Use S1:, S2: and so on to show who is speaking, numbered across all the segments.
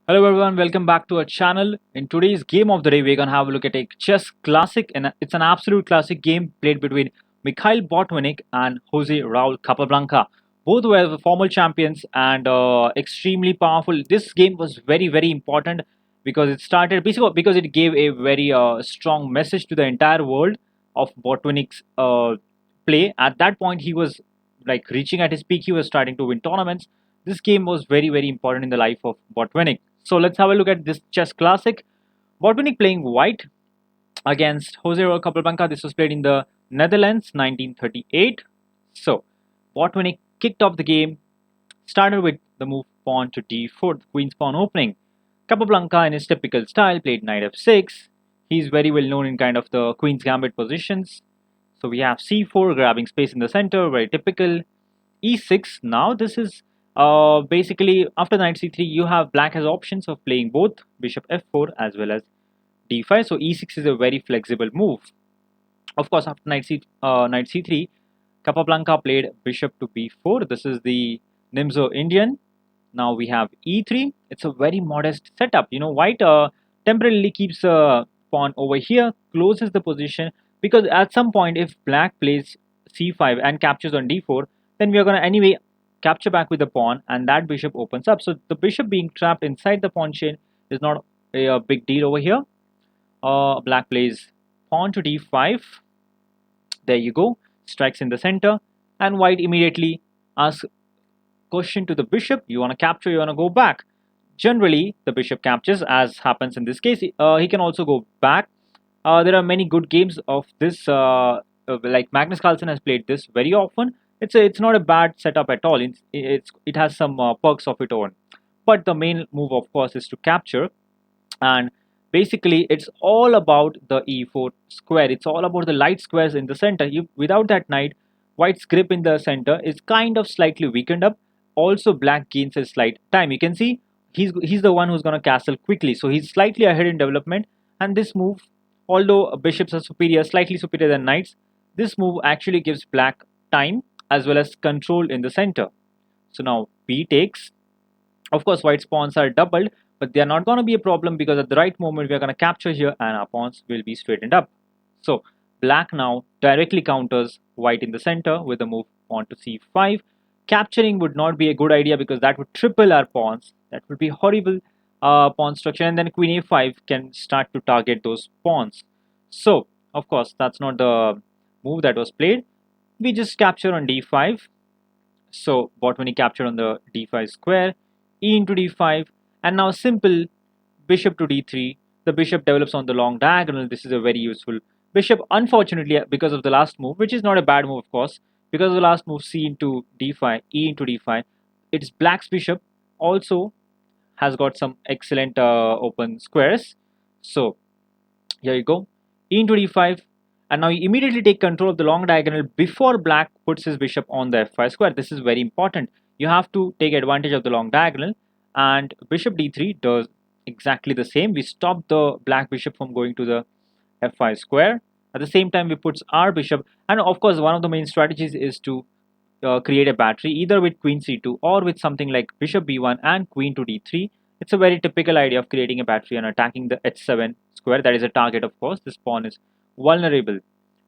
S1: Hello everyone, welcome back to our channel. In today's game of the day, we're gonna have a look at a chess classic, and it's an absolute classic game played between Mikhail Botvinnik and José Raul Capablanca. Both were former champions and extremely powerful. This game was very important because it started basically because it gave a very strong message to the entire world of Botvinnik's play. At that point, he was like reaching at his peak. He was starting to win tournaments. This game was very important in the life of Botvinnik. So let's have a look at this chess classic. Botvinnik playing white against Jose Raul Capablanca. This was played in the Netherlands, 1938. So Botvinnik kicked off the game, started with the move pawn to d4, the queen's pawn opening. Capablanca, in his typical style, played knight f6. He's very well known in kind of the queen's gambit positions. So we have c4, grabbing space in the center, very typical. e6. Now this is basically after knight c3, you have black has options of playing both bishop f4 as well as d5. So e6 is a very flexible move. Of course, after knight c3, Capablanca played bishop to b4. This is the Nimzo-Indian. Now we have e3. It's a very modest setup. You know, white temporarily keeps a pawn over here, closes the position, because at some point if black plays c5 and captures on d4, then we are going to anyway capture back with the pawn, and that bishop opens up. So the bishop being trapped inside the pawn chain is not a big deal over here. Black plays pawn to d5. There you go, strikes in the center, and white immediately asks question to the bishop. You want to capture, you want to go back. Generally the bishop captures, as happens in this case. He can also go back. There are many good games of this, like Magnus Carlsen has played this very often. It's not a bad setup at all. It has some perks of its own, but the main move of course is to capture. And basically it's all about the e4 square. It's all about the light squares in the center. Without that knight, white's grip in the center is kind of slightly weakened up. Also black gains a slight time. You can see he's the one who's going to castle quickly, so he's slightly ahead in development. And this move, although bishops are superior, slightly superior than knights, this move actually gives black time as well as control in the center. So now b takes. Of course white's pawns are doubled, but they are not going to be a problem because at the right moment we are going to capture here and our pawns will be straightened up. So black now directly counters white in the center with the move pawn to c5. Capturing would not be a good idea because that would triple our pawns. That would be horrible pawn structure, and then queen a5 can start to target those pawns. So of course that's not the move that was played. We just capture on d5. So Botvinnik captured on the d5 square, e into d5, and now simple bishop to d3. The bishop develops on the long diagonal. This is a very useful bishop. Unfortunately, because of the last move, which is not a bad move of course, because of the last move c into d5, e into d5, it's black's bishop also has got some excellent open squares. So here you go, e into d5, and now you immediately take control of the long diagonal before black puts his bishop on the f5 square. This is very important. You have to take advantage of the long diagonal, and bishop d3 does exactly the same. We stop the black bishop from going to the f5 square. At the same time we put our bishop, and of course one of the main strategies is to create a battery either with queen c2 or with something like bishop b1 and queen to d3. It's a very typical idea of creating a battery and attacking the h7 square. That is a target, of course. This pawn is vulnerable.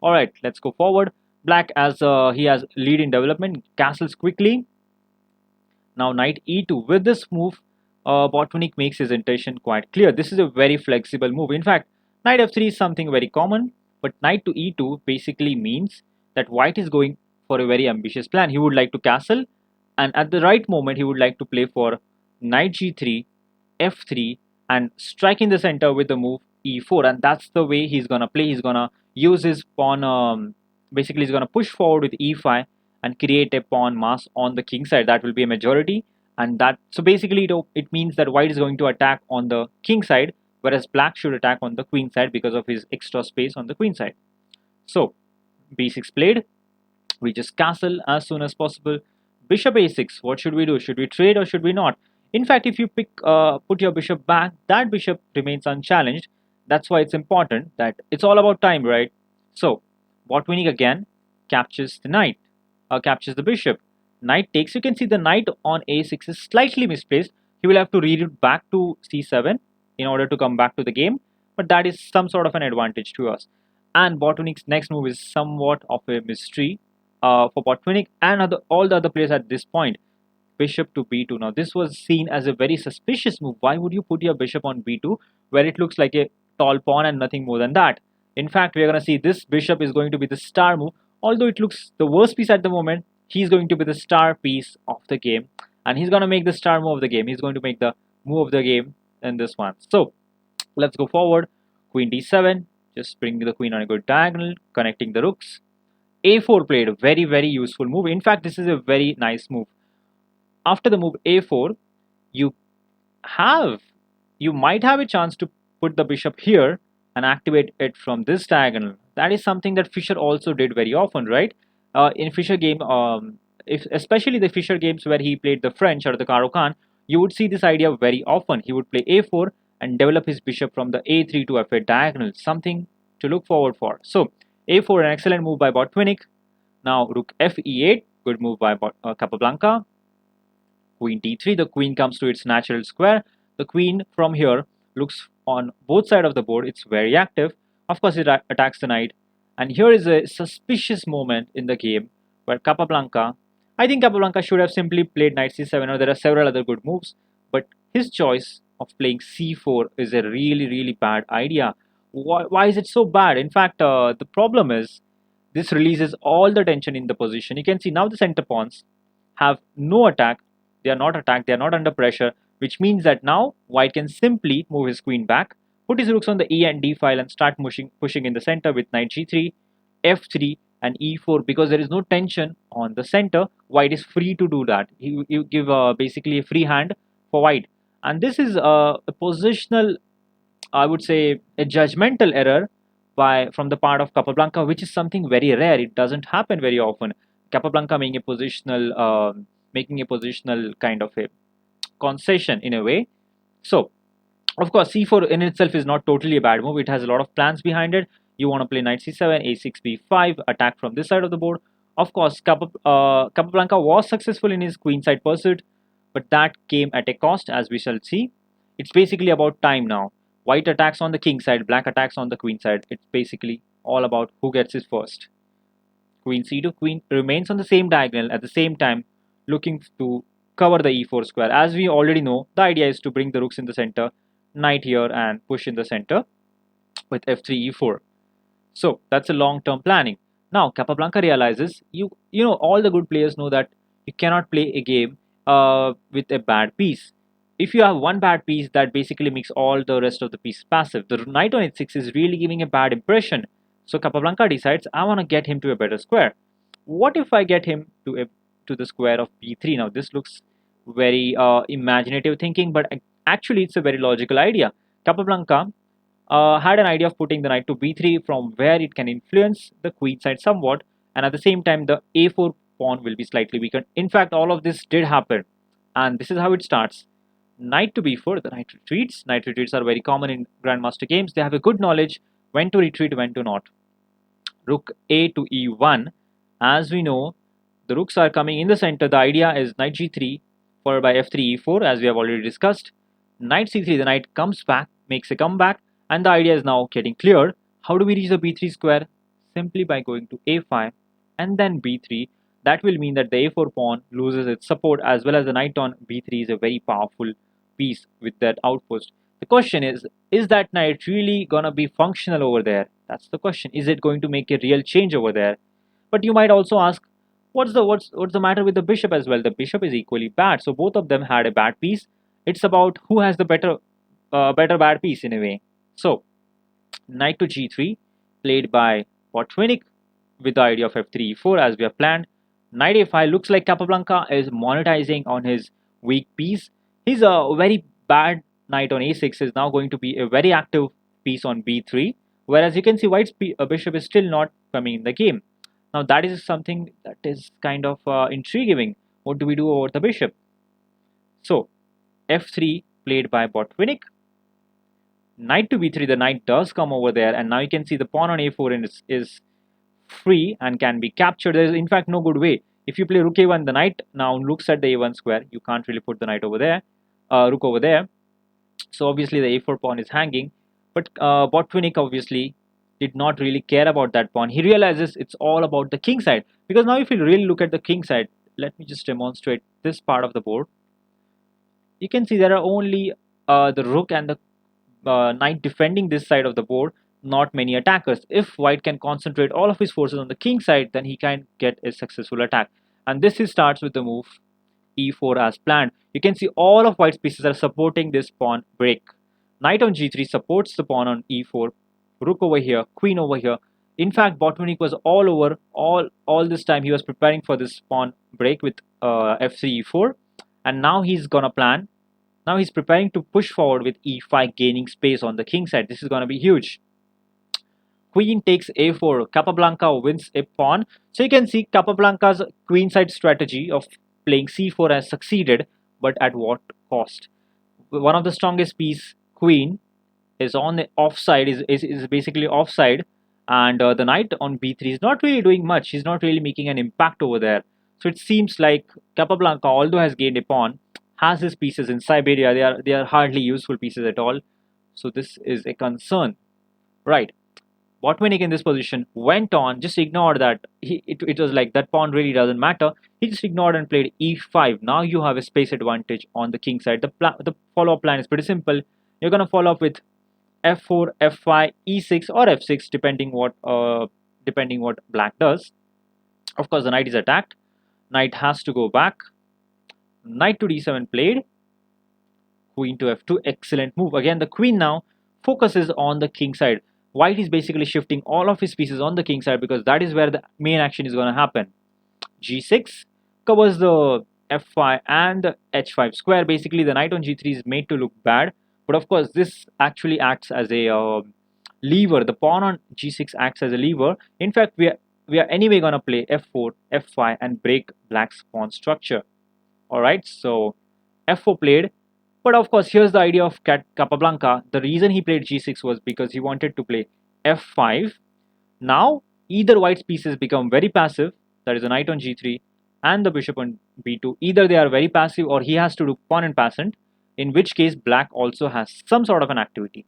S1: All right, let's go forward. Black, as he has lead in development, castles quickly. Now knight e2. With this move, Botvinnik makes his intention quite clear. This is a very flexible move. In fact, knight f3 is something very common, but knight to e2 basically means that white is going for a very ambitious plan. He would like to castle, and at the right moment he would like to play for knight g3, f3, and strike in the center with the move e4, and that's the way he's gonna play. He's gonna use his pawn, basically he's gonna push forward with e5 and create a pawn mass on the king side. That will be a majority, and that, so basically it means that white is going to attack on the king side, whereas black should attack on the queen side because of his extra space on the queen side. So b6 played. We just castle as soon as possible. Bishop a6. What should we do? Should we trade or should we not? In fact, if you put your bishop back, that bishop remains unchallenged. That's why it's important that it's all about time, right? So Botvinnik again captures the knight, captures the bishop. Knight takes. You can see the knight on a6 is slightly misplaced. He will have to reroute back to c7 in order to come back to the game, but that is some sort of an advantage to us. And Botvinnik's next move is somewhat of a mystery for Botvinnik and all the other players at this point. Bishop to b2. Now this was seen as a very suspicious move. Why would you put your bishop on b2 where it looks like a tall pawn and nothing more than that? In fact, we are going to see this bishop is going to be the star move. Although it looks the worst piece at the moment, he's going to be the star piece of the game, and he's going to make the star move of the game. He's going to make the move of the game in this one. So let's go forward. Queen d7, just bring the queen on a good diagonal, connecting the rooks. a4 played, a very useful move. In fact, this is a very nice move. After the move a4, you might have a chance to put the bishop here and activate it from this diagonal. That is something that Fischer also did very often, right? In Fischer game, especially the Fischer games where he played the French or the Caro-Kann, you would see this idea very often. He would play a4 and develop his bishop from the a3 to f8 diagonal, something to look forward for. So a4, an excellent move by Botvinnik. Now rook f e8, good move by Capablanca. Queen d3, the queen comes to its natural square. The queen from here looks on both sides of the board. It's very active. Of course, it attacks the knight. And here is a suspicious moment in the game where Capablanca, I think Capablanca should have simply played knight c7, or there are several other good moves, but his choice of playing c4 is a really bad idea. Why is it so bad? In fact, the problem is this releases all the tension in the position. You can see now the center pawns have no attack. They are not attacked, they are not under pressure, which means that now white can simply move his queen back, put his rooks on the e and d file and start pushing in the center with knight g3, f3 and e4. Because there is no tension on the center, white is free to do that. You give basically a free hand for white. And this is a positional, I would say, a judgmental error from the part of Capablanca, which is something very rare. It doesn't happen very often. Capablanca making a positional kind of a concession in a way. So of course c4 in itself is not totally a bad move. It has a lot of plans behind it. You want to play knight c7, a6, b5, attack from this side of the board. Of course, Capablanca was successful in his queenside pursuit, but that came at a cost, as we shall see. It's basically about time now. White attacks on the king side, black attacks on the queen side. It's basically all about who gets it first. Queen c2, queen remains on the same diagonal, at the same time looking to cover the e4 square. As we already know, the idea is to bring the rooks in the center, knight here and push in the center with f3 e4. So that's a long-term planning. Now Capablanca realizes, you know, all the good players know that you cannot play a game with a bad piece. If you have one bad piece, that basically makes all the rest of the pieces passive. The knight on h6 is really giving a bad impression. So Capablanca decides, I want to get him to a better square. What if I get him to the square of b3? Now this looks very imaginative thinking, but actually it's a very logical idea. Capablanca had an idea of putting the knight to b3 from where it can influence the queen side somewhat, and at the same time the a4 pawn will be slightly weakened. In fact, all of this did happen, and this is how it starts. Knight to b4, the knight retreats. Knight retreats are very common in grandmaster games. They have a good knowledge when to retreat, when to not. Rook a to e1. As we know, the rooks are coming in the center. The idea is knight g3 followed by f3 e4, as we have already discussed. Knight c3, the knight comes back, makes a comeback, and the idea is now getting clear. How do we reach the b3 square? Simply by going to a5 and then b3. That will mean that the a4 pawn loses its support, as well as the knight on b3 is a very powerful piece with that outpost. The question is that knight really gonna be functional over there? That's the question. Is it going to make a real change over there? But you might also ask, what's the matter with the bishop as well? The bishop is equally bad. So both of them had a bad piece. It's about who has the better bad piece in a way. So knight to g3 played by Botvinnik with the idea of f3 e4 as we have planned. Knight a5 looks like Capablanca is monetizing on his weak piece. His very bad knight on a6 is now going to be a very active piece on b3, whereas you can see white's bishop is still not coming in the game. Now that is something that is kind of intriguing. What do we do over the bishop? So f3 played by Botvinnik. Knight to b3, the knight does come over there, and now you can see the pawn on a4 is free and can be captured. There is in fact no good way. If you play rook a1, the knight now looks at the a1 square. You can't really put the knight over there. rook over there. So obviously the a4 pawn is hanging, but Botvinnik obviously did not really care about that pawn. He realizes it's all about the king side, because now if you really look at the king side, let me just demonstrate this part of the board. You can see there are only the rook and the knight defending this side of the board, not many attackers. If white can concentrate all of his forces on the king side, then he can get a successful attack. And this he starts with the move e4 as planned. You can see all of white's pieces are supporting this pawn break. Knight on g3 supports the pawn on e4, rook over here, queen over here. In fact, Botvinnik was all over all this time. He was preparing for this pawn break with f3 e4, and now he's gonna plan. Now he's preparing to push forward with e5, gaining space on the king side. This is gonna be huge. Queen takes a4. Capablanca wins a pawn. So you can see Capablanca's queenside strategy of playing c4 has succeeded, but at what cost? One of the strongest piece, queen, is on the offside, is basically offside, and the knight on b3 is not really doing much. He's not really making an impact over there. So it seems like Capablanca, although has gained a pawn, has his pieces in Siberia. They are hardly useful pieces at all. So this is a concern, right? Botvinnik in this position went on, just ignored that. It was like that pawn really doesn't matter. He just ignored and played e5. Now you have a space advantage on the king side. The follow-up plan is pretty simple. You're going to follow up with f4, f5, e6 or f6 depending what black does. Of course, the knight is attacked. Knight has to go back. Knight to d7 played. Queen to f2. Excellent move. Again, the queen now focuses on the king side. White is basically shifting all of his pieces on the king side because that is where the main action is going to happen. g6 covers the f5 and the h5 square. Basically, the knight on g3 is made to look bad. But of course, this actually acts as a lever. The pawn on g6 acts as a lever. In fact, we are anyway going to play f4, f5 and break black's pawn structure. Alright, so f4 played. But of course, here's the idea of Capablanca. The reason he played g6 was because he wanted to play f5. Now, either white's pieces become very passive, that is the knight on g3 and the bishop on b2. Either they are very passive or he has to do pawn and passant, in which case black also has some sort of an activity.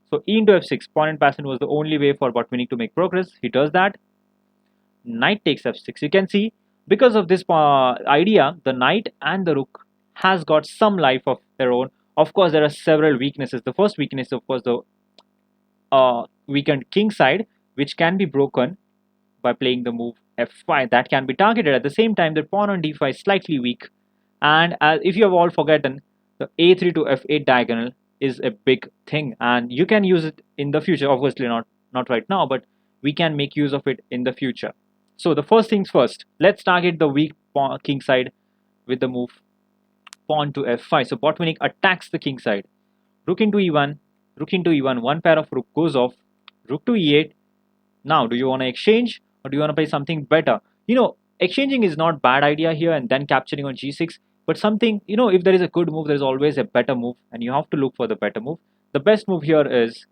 S1: So e into f6, pawn and passant was the only way for Botvinnik to make progress. He does that. Knight takes f6. You can see, because of this idea, the knight and the rook has got some life of their own. Of course, there are several weaknesses. The first weakness, of course, the weakened king side, which can be broken by playing the move f5. That can be targeted. At the same time, the pawn on d5 is slightly weak. And if you have all forgotten, the a3 to f8 diagonal is a big thing. And you can use it in the future. Obviously, not right now, but we can make use of it in the future. So the first things first, let's target the weak king side with the move pawn to f5. So Botvinnik attacks the king side. Rook into e1, rook into e1, one pair of rook goes off, rook to e8. Now, do you want to exchange or do you want to play something better? You know, exchanging is not bad idea here and then capturing on g6, but something, you know, if there is a good move, there is always a better move and you have to look for the better move. The best move here is,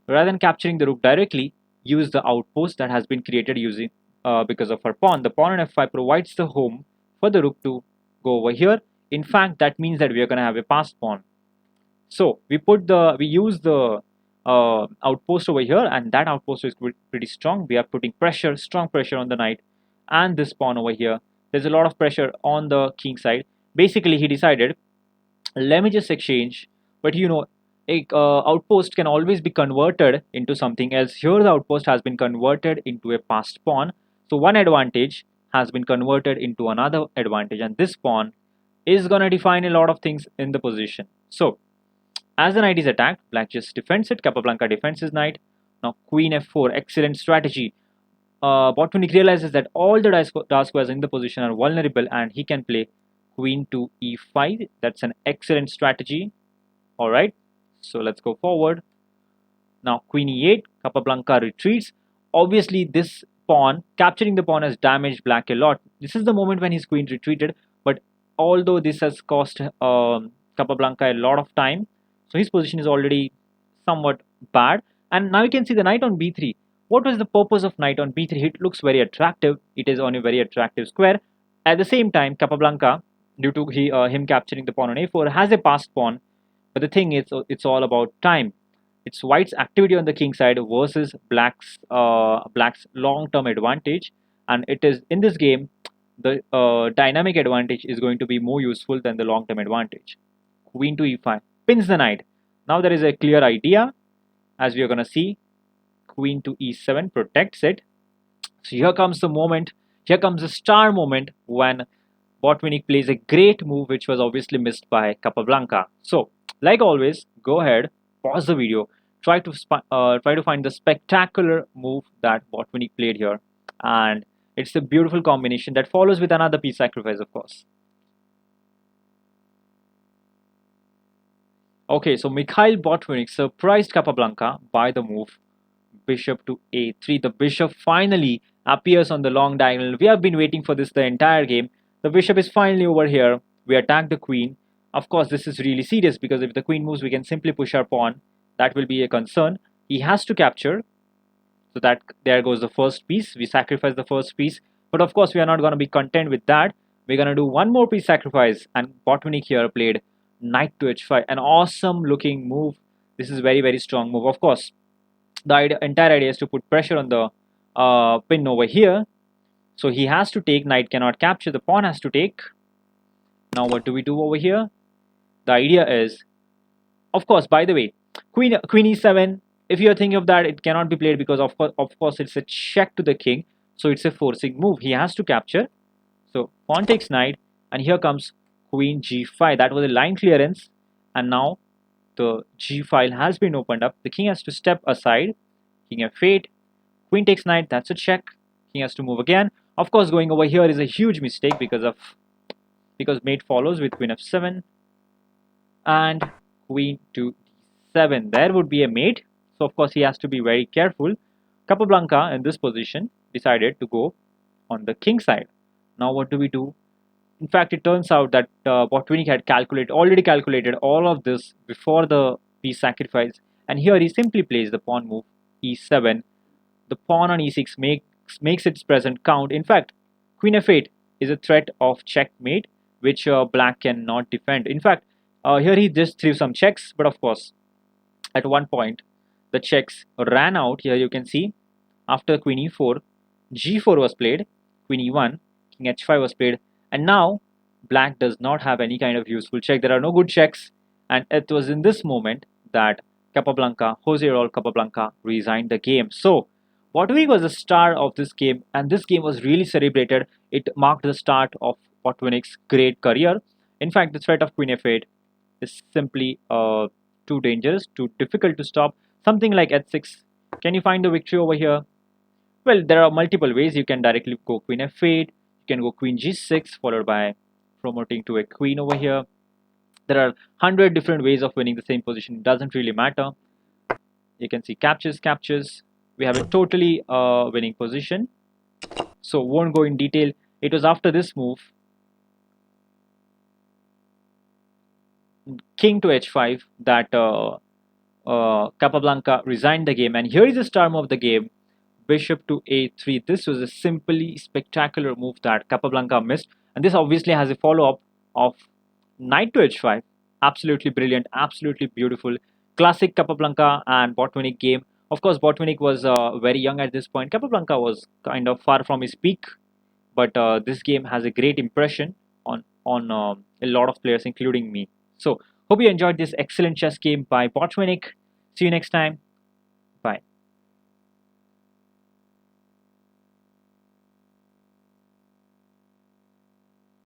S1: rather than capturing the rook directly, use the outpost that has been created using because of her pawn. The pawn on f5 provides the home for the rook to go over here. In fact, that means that we are going to have a passed pawn. So we use the outpost over here, and that outpost is pretty strong. We are putting pressure, strong pressure on the knight and this pawn over here. There's a lot of pressure on the king side. Basically, he decided, let me just exchange. But you know, a outpost can always be converted into something else. Here, the outpost has been converted into a passed pawn. So one advantage has been converted into another advantage, and this pawn is going to define a lot of things in the position. So, as the knight is attacked, black just defends it. Capablanca defends his knight. Now, queen f4, excellent strategy. Botvinnik realizes that all the dark squares in the position are vulnerable and he can play queen to e5. That's an excellent strategy. Alright, so let's go forward. Now, queen e8, Capablanca retreats. Obviously, this pawn, capturing the pawn has damaged black a lot. This is the moment when his queen retreated, but although this has cost Capablanca a lot of time, so his position is already somewhat bad. And now you can see the knight on b3. What was the purpose of knight on b3? It looks very attractive. It is on a very attractive square. At the same time, Capablanca due to him capturing the pawn on a4, has a passed pawn. But the thing is, it's all about time. It's white's activity on the king side versus black's long-term advantage, and it is in this game the dynamic advantage is going to be more useful than the long-term advantage. Queen to e5 pins the knight. Now there is a clear idea, as we are going to see. Queen to e7 protects it. So here comes the moment. Here comes the star moment when Botvinnik plays a great move, which was obviously missed by Capablanca. So, like always, go ahead, pause the video, try to find the spectacular move that Botvinnik played here, and it's a beautiful combination that follows with another piece sacrifice, of course. Okay, so Mikhail Botvinnik surprised Capablanca by the move bishop to a3. The bishop finally appears on the long diagonal. We have been waiting for this the entire game. The bishop is finally over here. We attack the queen. Of course, this is really serious because if the queen moves, we can simply push our pawn. That will be a concern. He has to capture. So that there goes the first piece. We sacrifice the first piece. But of course, we are not going to be content with that. We're going to do one more piece sacrifice. And Botvinnik here played knight to h5. An awesome looking move. This is very, very strong move. Of course, the entire idea is to put pressure on the pin over here. So he has to take, knight cannot capture, the pawn has to take. Now what do we do over here? The idea is, of course, by the way, queen e7, if you're thinking of that, it cannot be played because of course it's a check to the king. So it's a forcing move. He has to capture. So pawn takes knight, and here comes queen g5. That was a line clearance, and now the g file has been opened up. The king has to step aside. King f8, queen takes knight, that's a check. King has to move again. Of course, going over here is a huge mistake because mate follows with queen f7 and queen to d7. There would be a mate, so of course he has to be very careful. Capablanca in this position decided to go on the king side. Now what do we do? In fact, it turns out that Botvinnik had already calculated all of this before the piece sacrifice, and here he simply plays the pawn move e7. The pawn on e6 makes its present count. In fact, queen f8 is a threat of checkmate, which black cannot defend. In fact, here he just threw some checks, but of course, at one point, the checks ran out. Here you can see, after queen e4, g4 was played, queen e1, king h5 was played, and now black does not have any kind of useful check. There are no good checks, and it was in this moment that Capablanca, José Raul Capablanca, resigned the game. So Botvinnik was the star of this game, and this game was really celebrated. It marked the start of Botvinnik's great career. In fact, the threat of queen f8 is simply too dangerous, too difficult to stop. Something like h6. Can you find the victory over here? Well, there are multiple ways. You can directly go queen f8. You can go queen g6 followed by promoting to a queen over here. There are 100 different ways of winning the same position. It doesn't really matter. You can see captures. We have a totally winning position. So won't go in detail. It was after this move, king to h5, that Capablanca resigned the game. And here is the star move of the game, bishop to a3. This was a simply spectacular move that Capablanca missed. And this obviously has a follow-up of knight to h5. Absolutely brilliant, absolutely beautiful. Classic Capablanca and Botvinnik game. Of course, Botvinnik was very young at this point. Capablanca was kind of far from his peak. But this game has a great impression on a lot of players, including me. So, hope you enjoyed this excellent chess game by Botvinnik. See you next time.